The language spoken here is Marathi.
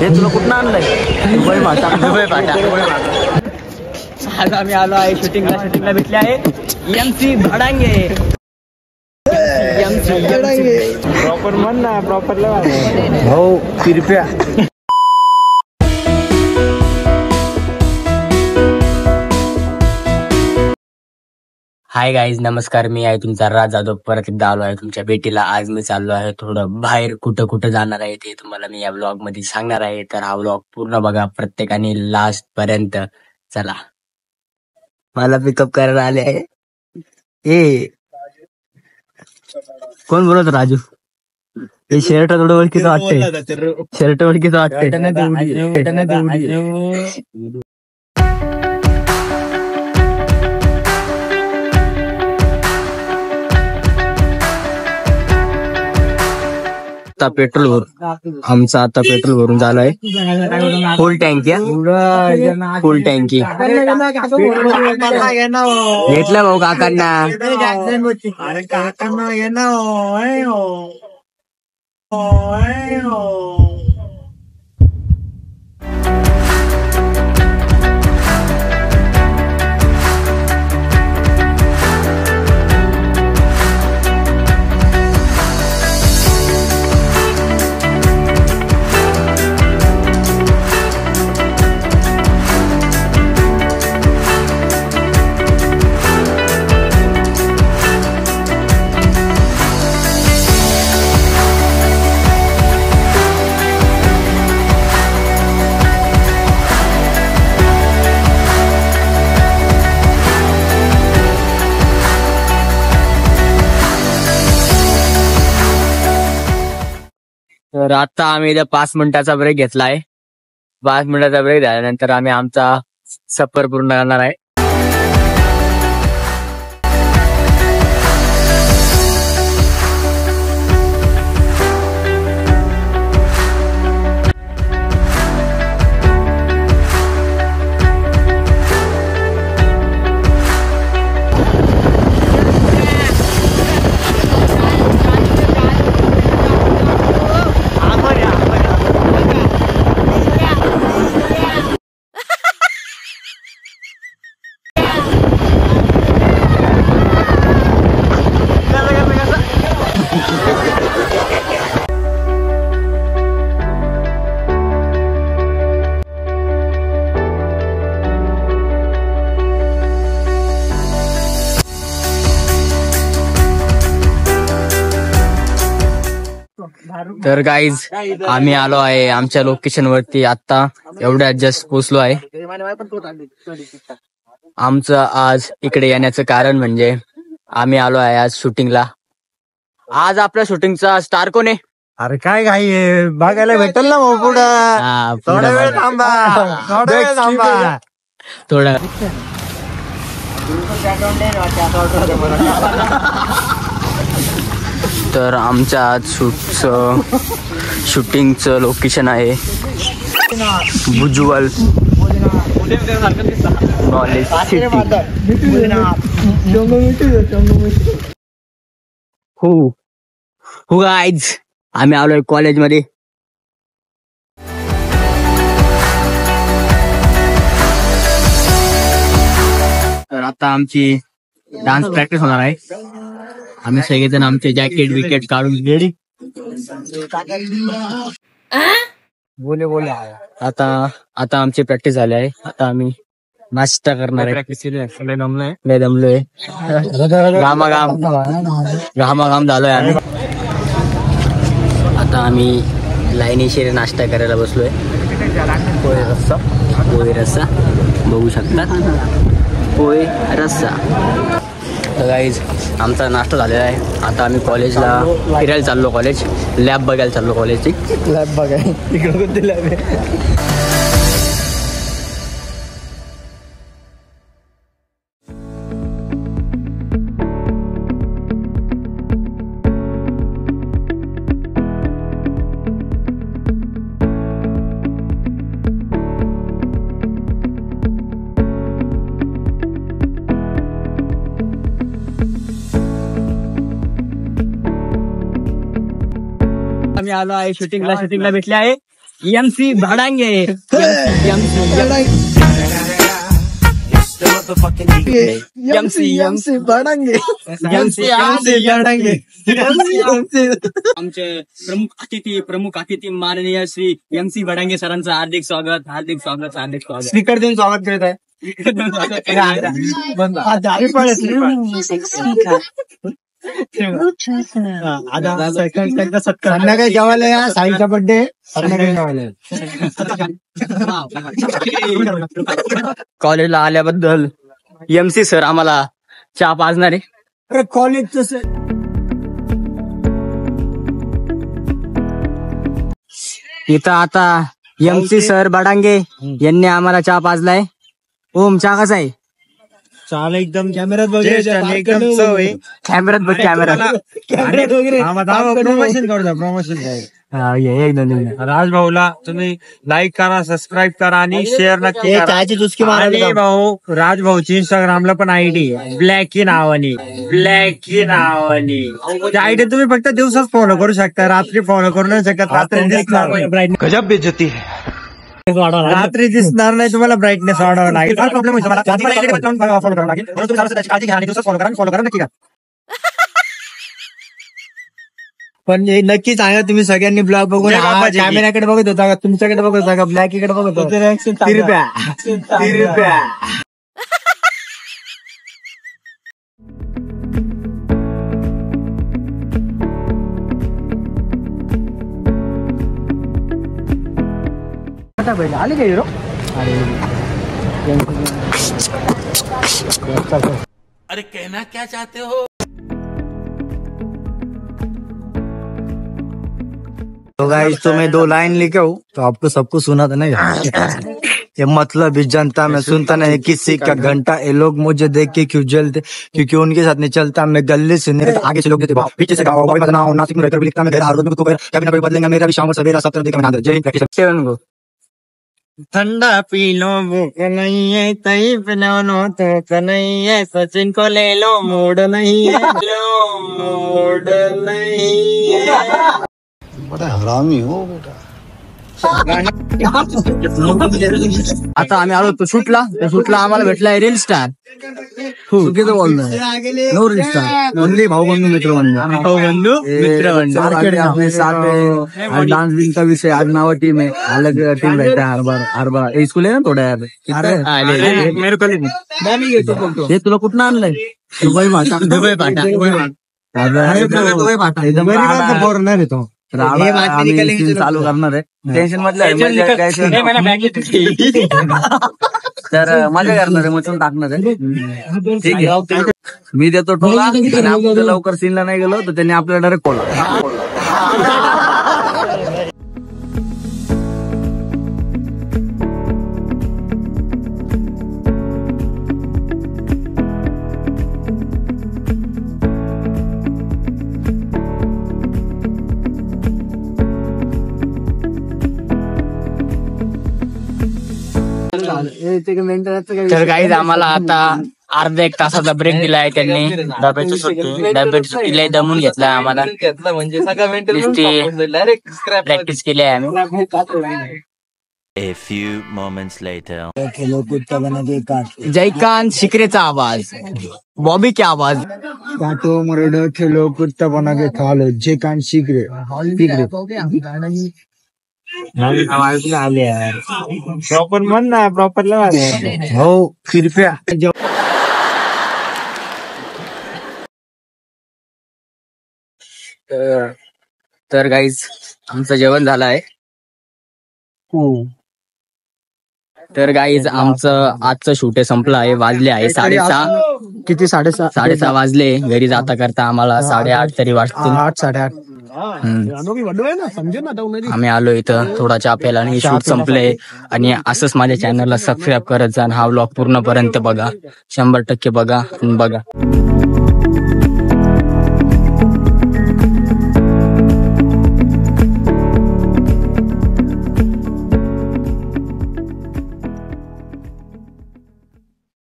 हे तुला कुठं आणलंय? दुबई फाटा. दुबई फाटा. आज आम्ही आलो आहे शूटिंगला भेटले आहे MC भडांगे. प्रॉपर म्हण ना, प्रॉपर हो कृपया. हाय गाईज, नमस्कार. मी आहे तुमचा राज जाधव. परत एकदा आलो आहे तुमच्या भेटीला. आज मी चाललो आहे थोडं बाहेर. कुठं कुठं जाणार आहे ते तुम्हाला मी या व्लॉग मध्ये सांगणार आहे. तर हा व्लॉग पूर्ण बघा प्रत्येकाने लास्ट पर्यंत. चला, मला पिकअप करायला आले आहे. ए कोण बोलत? राजू. हे शर्ट थोडं ओळखीचं वाटतंय. शर्ट ओळखीचं वाटतंय. पेट्रोल भरून आमचा आता पेट्रोल भरून झालाय. फुल टँकी. फुल टँकी घेतलं भाऊ काकांना. अरे काकांना ये ना. तर आता आम्ही इथे 5 मिनिटाचा ब्रेक घेतलाय. 5 मिनिटाचा ब्रेक झाल्यानंतर आम्ही आमचा सफर पूर्ण करणार आहे. तर गाईज, आम्ही आलो आहे आमच्या लोकेशन वरती. आता एवढ्या जस्ट पोचलो आहे. आमचं आज इकडे येण्याचं कारण म्हणजे आम्ही आलो आहे आज शूटिंगला. आज आपल्या शूटिंगचा स्टार कोण आहे? अरे काय घाई बघायला भेटेल ना भाऊ पुढं. थोडा वेळ थांबा. थोडा तर आमच्या आज शूटिंगचं लोकेशन आहे भुजबळ कॉलेज सिटी. हो गाईज, आम्ही आलोय कॉलेजमध्ये. तर आता आमची डान्स प्रॅक्टिस होणार आहे. आम्ही सगळेजण आमचे जॅकेट विकेट काढून रेडी. आता आमची प्रॅक्टिस झाली आहे. आता आम्ही नाश्ता करणार आहे. प्रॅक्टिस लय दमलोय. घामाघाम झालोय आम्ही. आता आम्ही लाईनीशीर नाश्ता करायला बसलोय. पोहे रस्सा बघू शकतात. पोहे रस्सा. गाईज, आमचा नाश्ता झालेला आहे. आता आम्ही कॉलेजला फिरायला चाललो. कॉलेज लॅब बघायला चाललो. कॉलेजची लॅब बघाय. तिकडे कोणती लॅब आहे? आम्ही आलो आहे शूटिंगला भेटले आहे MC भाडांगे आमचे प्रमुख अतिथी माननीय श्री MC भडांगे सरांचं हार्दिक स्वागत. स्पीकर देऊन स्वागत करत आहे. संध्याकाळी जेवायला या. साईचा बर्थडे संध्याकाळी जेवायला या. कॉलेजला आल्याबद्दल MC सर आम्हाला चहा पाजणार आहे. अरे कॉलेजचं इथं आता MC सर बडांगे यांनी आम्हाला चहा पाजलाय. ओम चहा कसा आहे? चाल एकदम कॅमेऱ्यात बघायचं एकदम चव आहे. कॅमेऱ्यात बघ कॅमेरा प्रमोशन करू द्या. प्रमोशन राजभाऊला तुम्ही लाईक करा, सबस्क्राईब करा आणि शेअर नक्की करा. आणि भाऊ राजभाऊची इंस्टाग्रामला पण आयडी आहे ब्लॅकी नावानी. त्या आयडी तुम्ही फक्त दिवसाच फॉलो करू शकता, रात्री फॉलो करू नाही शकत. रात्री दिसणार नाही. गजब बेइज्जती है. रात्री दिसणार नाही तुम्हाला. ब्राईटनेस वाढवावा लागेल. काय प्रॉब्लेम होईल तुम्हाला? फॉलो करावं लागेल. म्हणून तुम्ही त्याची काळजी घ्या आणि दिवसाच फॉलो करा नक्की का. पण हे नक्की सांगा तुम्ही सगळ्यांनी ब्लॉग बघून कॅमेऱ्याकडे बघत होता का, तुमच्याकडे बघत होता का, ब्लॅकीकडे बघत होता? 3 रुपया. आले का हिरो? अरे कहना क्या चाहते हो? तो गाइस तो मैं 2 लाइन लिखे हूँ तो आपको सबको सुना था नहीं? ये मतलब इस जनता में सुनता नहीं किसी का घंटा. ये लोग मुझे देख के क्यों जलते, क्योंकि उनके साथ नहीं चलता. मैं गले से नहीं आगे से लोग देते, पीछे से गाँव नासिक में रहकर लिखता. मैं हर रोज में कभी ना कभी बदलेंगे मेरा भी शाम सवेरा 7 बजे. जय हिंद. ठंडा पी लो भूख नहीं है, तई पिलो तो नहीं है. सचिन को ले लो मूड नहीं है. बड़ा हरामी हो बेटा. आता आम्ही आलो तो शूटला आम्हाला भेटलाय रील स्टार. चुकीचं बोलणं. नो रील स्टार, ओनली भाऊबंधू मित्रबंधू. अपने साथ में डांस विंग का विषय. आज नावा टीम है, अलग टीम रहता है हर बार. स्कूल है ना थोड़ा यार. मेरे को हे तुला कुठं आणलंय? दुबई पाटा. चालू करणार आहे. टेन्शन मधलं तर मजा करणार आहे, मचून टाकणार आहे. ठीक आहे, मी देतो टोला. आपण लवकर सीनला नाही गेलो तर त्यांनी आपल्याला डायरेक्ट कोला. तर गाईज आम्हाला आता अर्धा 1 तासाचा ब्रेक दिलाय त्यांनी. डब्याची सुट्टी लय दमून घेतलाय आम्हाला. प्रॅक्टिस केली आहे आम्ही. A few moments later. Jaikant शिकरेचा आवाज, बॉबी क्या आवाज. काटो मरड खेलो कुत्ता बना के खा लो. जयकांत शिकरे. प्रॉपर म्हण ना. प्रॉपरला हो. कृपया तर गाईज आमचं जेवण झालं आहे. तर गाईज आमचं आजचं शूट संपलं आहे. वाजले आहे 6:30. किती? 6:30 वाजले. घरी जाता करता आम्हाला 8:30 तरी वाजतील. 8:30. आम्ही आलो इथं थोडा चहा प्यायला आणि शूट संपले. आणि असंच माझ्या चॅनलला सबस्क्राईब करत जा. हा व्लॉग पूर्णपर्यंत बघा, 100% बघा.